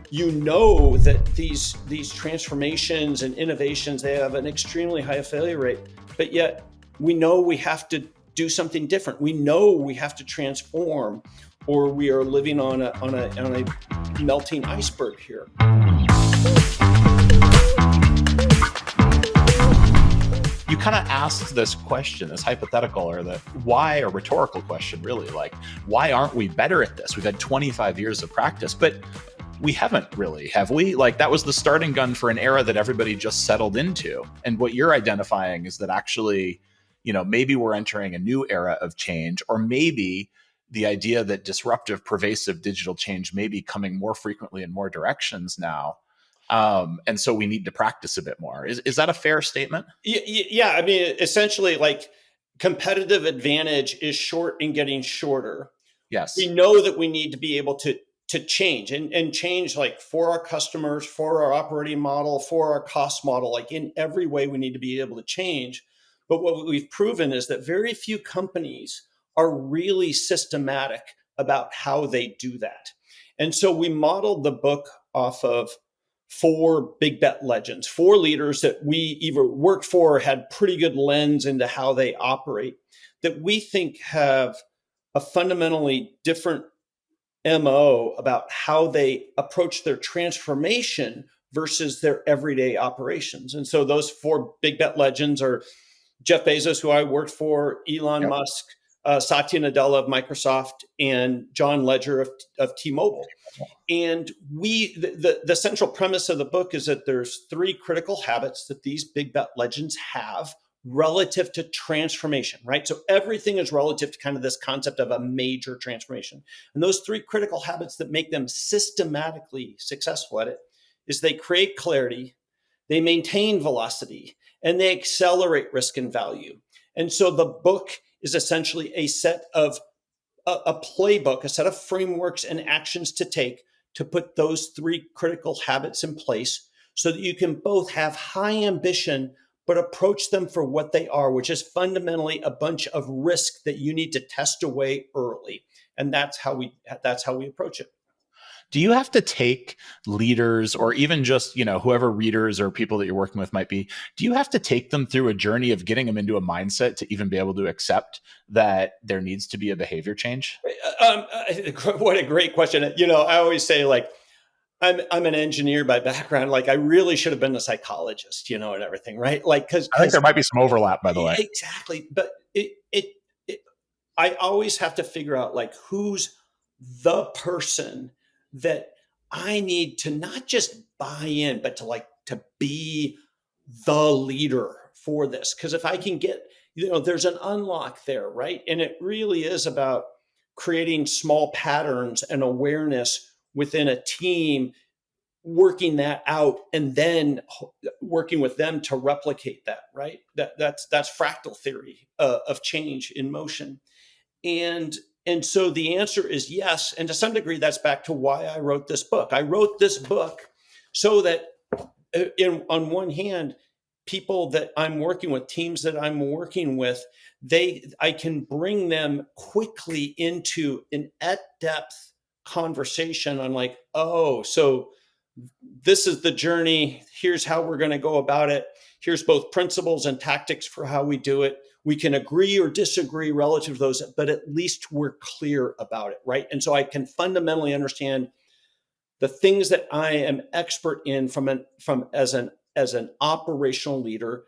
you know that these transformations and innovations, they have an extremely high failure rate, but yet we know we have to do something different. We know we have to transform, or we are living on a melting iceberg here. You kind of asked this question, this hypothetical or the why, or rhetorical question, really, like, why aren't we better at this? We've had 25 years of practice, but we haven't really, have we? Like, that was the starting gun for an era that everybody just settled into. And what you're identifying is that actually, maybe we're entering a new era of change, or maybe the idea that disruptive, pervasive digital change may be coming more frequently in more directions now. And so we need to practice a bit more. Is that a fair statement? Yeah. I mean, essentially, like, competitive advantage is short and getting shorter. Yes. We know that we need to be able to change and change, like, for our customers, for our operating model, for our cost model, like in every way we need to be able to change. But what we've proven is that very few companies are really systematic about how they do that. And so we modeled the book off of 4 big bet legends, 4 leaders that we either worked for or had pretty good lens into how they operate, that we think have a fundamentally different MO about how they approach their transformation versus their everyday operations. And so those 4 big bet legends are Jeff Bezos, who I worked for, Elon Yep. Musk, Satya Nadella of Microsoft, and John Ledger of T-Mobile. And the central premise of the book is that there's 3 critical habits that these big bet legends have relative to transformation, right? So everything is relative to kind of this concept of a major transformation. And those 3 critical habits that make them systematically successful at it is they create clarity, they maintain velocity, and they accelerate risk and value. And so the book is essentially a set of a playbook, a set of frameworks and actions to take to put those 3 critical habits in place so that you can both have high ambition, but approach them for what they are, which is fundamentally a bunch of risk that you need to test away early. And that's how we approach it. Do you have to take leaders, or even just, whoever readers or people that you're working with might be, do you have to take them through a journey of getting them into a mindset to even be able to accept that there needs to be a behavior change? What a great question. I always say, like, I'm an engineer by background. Like, I really should have been a psychologist, and everything, right? Like, I think there might be some overlap, by the way. Exactly. But I always have to figure out, like, who's the person that I need to not just buy in, but to be the leader for this. Because if I can get, there's an unlock there, right? And it really is about creating small patterns and awareness within a team, working that out, and then working with them to replicate that, right? That's fractal theory of change in motion. And so the answer is yes. And to some degree, that's back to why I wrote this book. I wrote this book so that on one hand, people that I'm working with, teams that I'm working with, I can bring them quickly into an at-depth conversation on, like, oh, so this is the journey. Here's how we're going to go about it. Here's both principles and tactics for how we do it. We can agree or disagree relative to those, but at least we're clear about it, right? And so I can fundamentally understand the things that I am expert in as an operational leader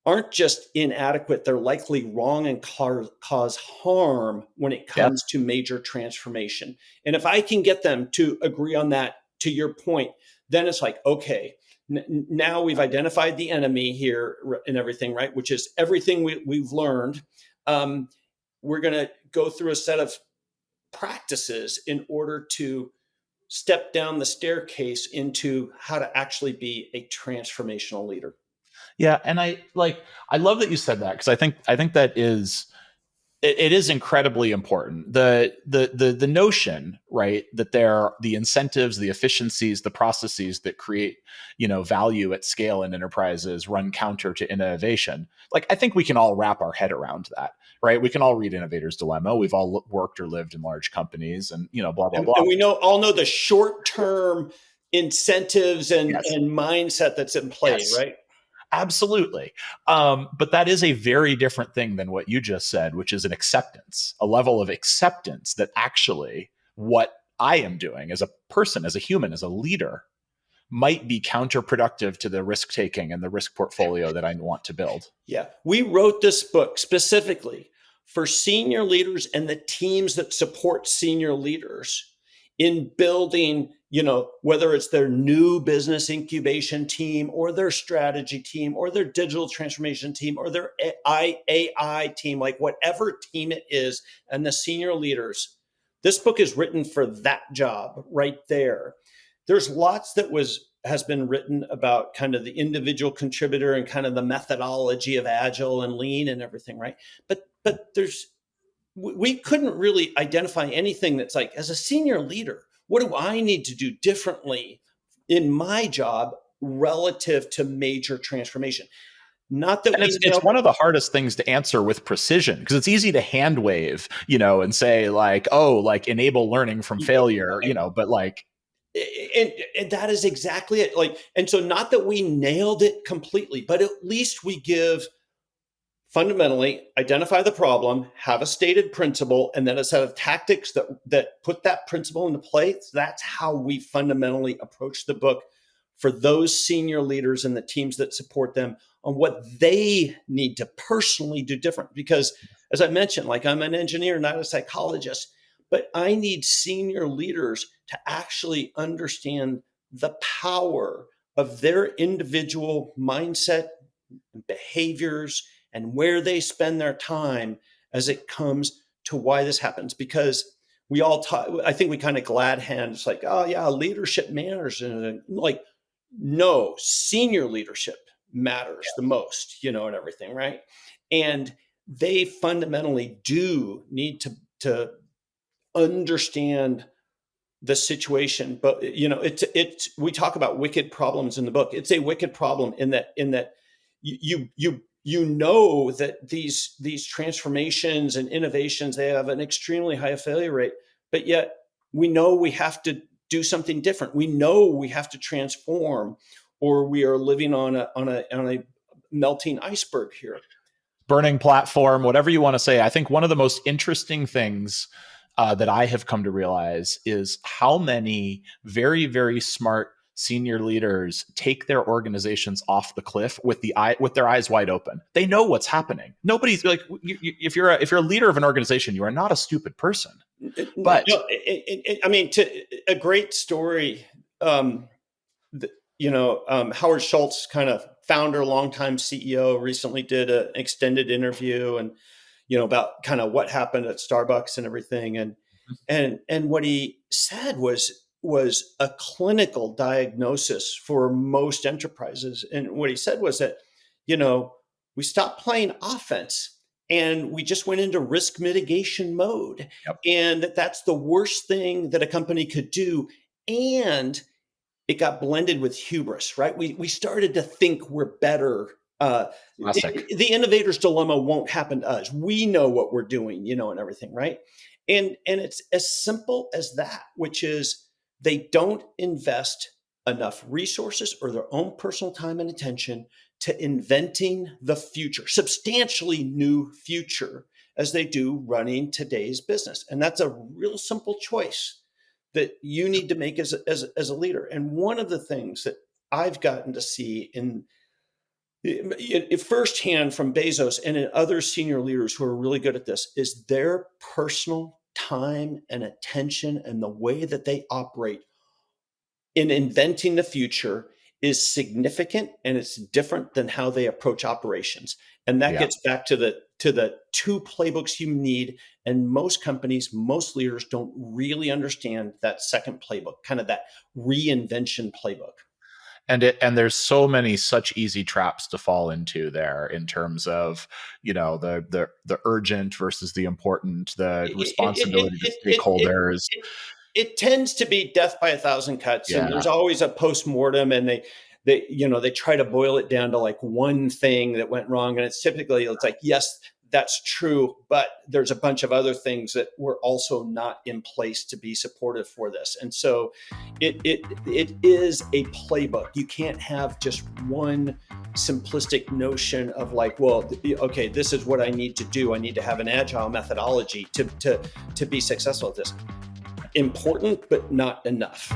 aren't just inadequate. They're likely wrong and cause harm when it comes to major transformation. And if I can get them to agree on that, to your point, then it's like, okay, now we've identified the enemy here and everything, right? Which is everything we've learned. We're going to go through a set of practices in order to step down the staircase into how to actually be a transformational leader. Yeah, and I love that you said that, because I think that it is incredibly important. The notion, right, that the incentives, the efficiencies, the processes that create, value at scale in enterprises run counter to innovation. Like, I think we can all wrap our head around that, right? We can all read Innovator's Dilemma. We've all worked or lived in large companies, and blah blah blah. And we all know the short-term incentives Yes. and mindset that's in play, Yes. right? Absolutely. But that is a very different thing than what you just said, which is an acceptance, a level of acceptance that actually what I am doing as a person, as a human, as a leader might be counterproductive to the risk taking and the risk portfolio that I want to build. Yeah. We wrote this book specifically for senior leaders and the teams that support senior leaders in building, whether it's their new business incubation team or their strategy team or their digital transformation team or their AI team, like whatever team it is, and the senior leaders. This book is written for that job right there. There's lots that has been written about kind of the individual contributor and kind of the methodology of agile and lean and everything, right? But we couldn't really identify anything that's like, as a senior leader, what do I need to do differently in my job relative to major transformation? Not that And we it's nailed one of the hardest things to answer with precision because it's easy to hand wave, and say like, oh, like enable learning from failure, it. but like And that is exactly it. Like, and so not that we nailed it completely, but at least we give fundamentally identify the problem, have a stated principle, and then a set of tactics that put that principle into place. That's how we fundamentally approach the book for those senior leaders and the teams that support them on what they need to personally do different. Because as I mentioned, like, I'm an engineer, not a psychologist, but I need senior leaders to actually understand the power of their individual mindset, behaviors, and where they spend their time as it comes to why this happens. Because we all talk, I think we kind of glad hands like, oh yeah, leadership matters. And like, no, senior leadership matters the most, and everything, right? And they fundamentally do need to understand the situation. But it's we talk about wicked problems in the book. It's a wicked problem in that you know that these transformations and innovations, they have an extremely high failure rate, but yet we know we have to do something different. We know we have to transform, or we are living on a melting iceberg here. burning platform, whatever you want to say. I think one of the most interesting things that I have come to realize is how many very, very smart senior leaders take their organizations off the cliff with their eyes wide open. They know what's happening. Nobody's like, if you're a leader of an organization, you are not a stupid person. But No, I mean, to a great story. Um, Howard Schultz, kind of founder, longtime CEO, recently did an extended interview, and about kind of what happened at Starbucks and everything, and what he said was a clinical diagnosis for most enterprises. And what he said was that we stopped playing offense and we just went into risk mitigation mode, yep, and that's the worst thing that a company could do. And it got blended with hubris, right? We started to think we're better. classic. The innovator's dilemma won't happen to us. We know what we're doing, and everything, right? And it's as simple as that, which is they don't invest enough resources or their own personal time and attention to inventing the future, substantially new future, as they do running today's business. And that's a real simple choice that you need to make as a leader. And one of the things that I've gotten to see in firsthand from Bezos and in other senior leaders who are really good at this is their personal time and attention, and the way that they operate in inventing the future is significant, and it's different than how they approach operations. And that Yeah. gets back to the two playbooks you need. And most companies, most leaders don't really understand that second playbook, kind of that reinvention playbook. And there's so many such easy traps to fall into there in terms of the urgent versus the important, the It, it, responsibility to it, it, it, stakeholders. it, it tends to be death by a thousand cuts, and there's Yeah. always a post-mortem, and they try to boil it down to like one thing that went wrong, and it's typically, it's like, yes, that's true, but there's a bunch of other things that were also not in place to be supportive for this. And so it is a playbook. You can't have just one simplistic notion of like, well, okay, this is what I need to do. I need to have an agile methodology to be successful at this. Important, but not enough.